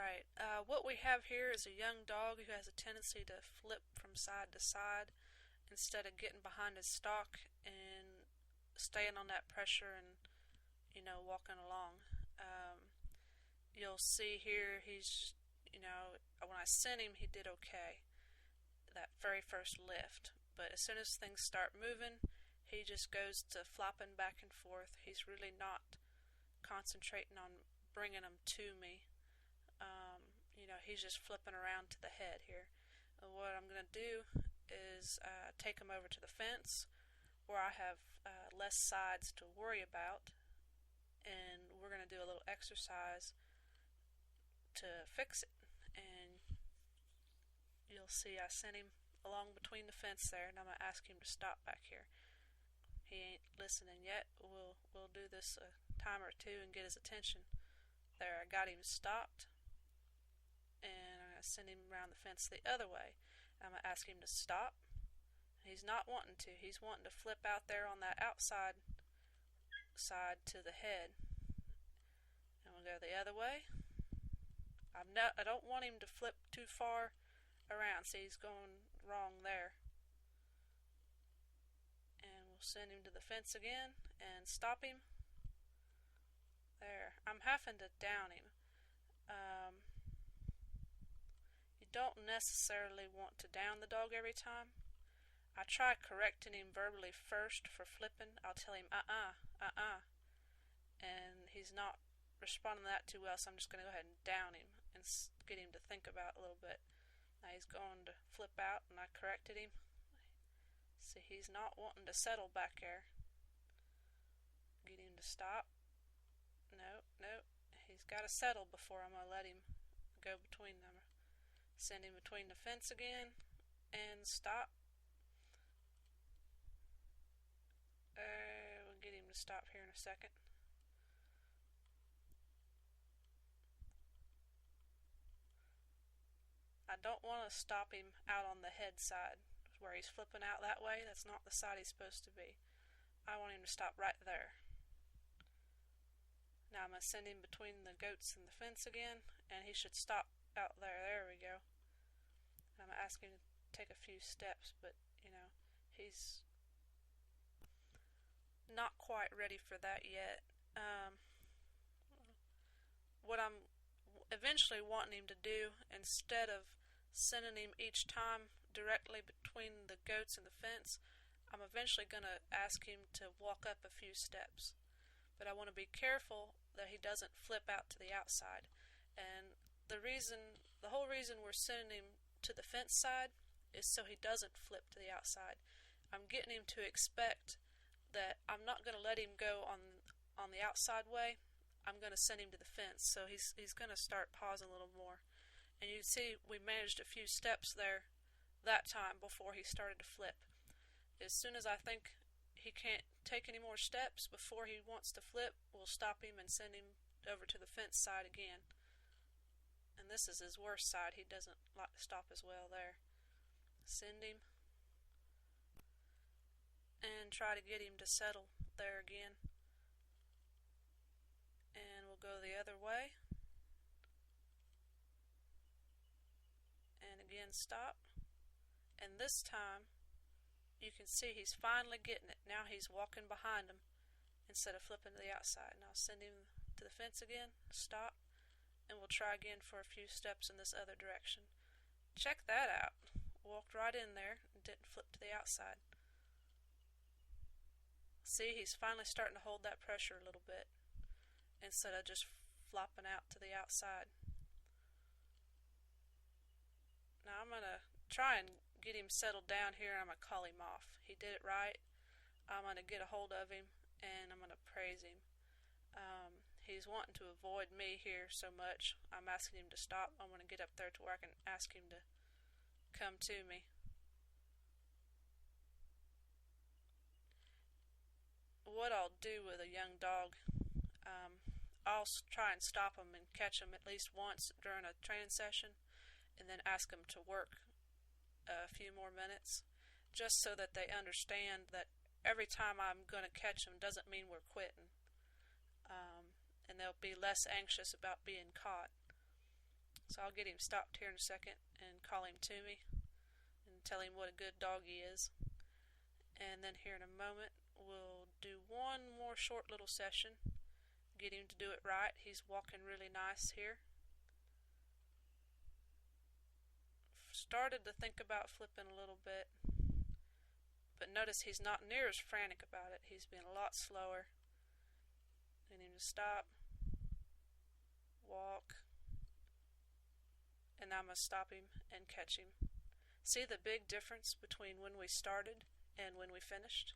Alright, what we have here is a young dog who has a tendency to flip from side to side instead of getting behind his stalk and staying on that pressure and, walking along. You'll see here when I sent him, he did okay that very first lift. But as soon as things start moving, he just goes to flopping back and forth. He's really not concentrating on bringing them to me. He's just flipping around to the head here. And what I'm going to do is take him over to the fence where I have less sides to worry about, and we're going to do a little exercise to fix it. And you'll see I sent him along between the fence there, and I'm going to ask him to stop back here. He ain't listening yet. We'll do this a time or two and get his attention. There, I got him stopped, and I'm going to send him around the fence the other way. I'm going to ask him to stop. He's not wanting to. He's wanting to flip out there on that outside side to the head. And we'll go the other way. I don't want him to flip too far around. See, he's going wrong there. And we'll send him to the fence again and stop him. There. I'm having to down him. You don't necessarily want to down the dog every time. I try correcting him verbally first for flipping. I'll tell him, and he's not responding to that too well, so I'm just going to go ahead and down him and get him to think about it a little bit. Now he's going to flip out, and I corrected him. See, he's not wanting to settle back there. Get him to stop. No, he's got to settle before I'm going to let him go between them. Send him between the fence again, and stop. We'll get him to stop here in a second. I don't want to stop him out on the head side where he's flipping out that way. That's not the side he's supposed to be. I want him to stop right there. Now I'm going to send him between the goats and the fence again, and he should stop out there. There we go. And I'm going to ask him to take a few steps, but he's not quite ready for that yet. What I'm eventually wanting him to do, instead of sending him each time directly between the goats and the fence, I'm eventually going to ask him to walk up a few steps. But I want to be careful that he doesn't flip out to the outside. And the whole reason we're sending him to the fence side is so he doesn't flip to the outside. I'm getting him to expect that I'm not going to let him go on the outside way. I'm going to send him to the fence, so he's going to start pausing a little more. And you see we managed a few steps there that time before he started to flip. As soon as I think he can't take any more steps before he wants to flip, we'll stop him and send him over to the fence side again. And this is his worst side. He doesn't like to stop as well there. Send him and try to get him to settle there again. And we'll go the other way. And again stop. And this time you can see he's finally getting it. Now he's walking behind him instead of flipping to the outside. Now send him to the fence again, stop, and we'll try again for a few steps in this other direction. Check that out. Walked right in there and didn't flip to the outside. See, he's finally starting to hold that pressure a little bit instead of just flopping out to the outside. Now I'm going to try and get him settled down here, and I'm going to call him off. He did it right. I'm going to get a hold of him, and I'm going to praise him. He's wanting to avoid me here so much. I'm asking him to stop. I'm going to get up there to where I can ask him to come to me. What I'll do with a young dog, I'll try and stop him and catch him at least once during a training session, and then ask him to work a few more minutes, just so that they understand that every time I'm going to catch them doesn't mean we're quitting, and they'll be less anxious about being caught. So I'll get him stopped here in a second and call him to me and tell him what a good dog he is. And then here in a moment we'll do one more short little session, get him to do it right. He's walking really nice here. Started to think about flipping a little bit, but notice he's not near as frantic about it. He's being a lot slower. I need him to stop, walk, and now I'm going to stop him and catch him. See the big difference between when we started and when we finished?